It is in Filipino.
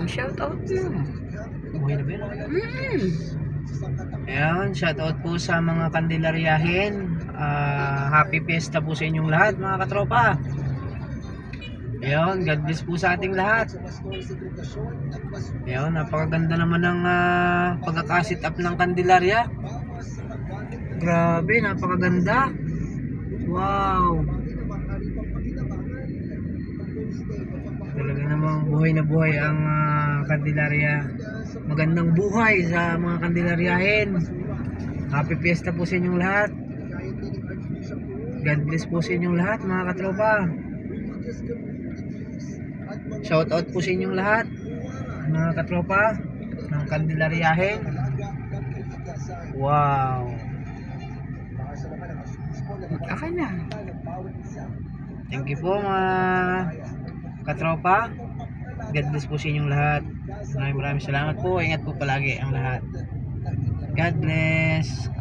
Shout out mo. Buhay na ba yun? Mm. Ayan, shoutout po sa mga Kandilaryahin. Happy Fiesta po sa inyong lahat mga katropa. Ayan, God bless po sa ating lahat. Ayan, napakaganda naman ng pagkakasit up ng Kandilarya. Grabe, napakaganda. Wow. Talaga namang buhay na buhay ang Kandilarya. Magandang buhay sa mga Kandilaryahin. Happy Fiesta po sa inyong lahat. God bless po sa inyong lahat mga katropa. Shout out po sa inyong lahat mga katropa ng Kandilaryahin. Wow. Aka na. Thank you po mga katropa. God bless po sa inyong lahat. Maraming salamat po. Ingat po palagi ang lahat. God bless.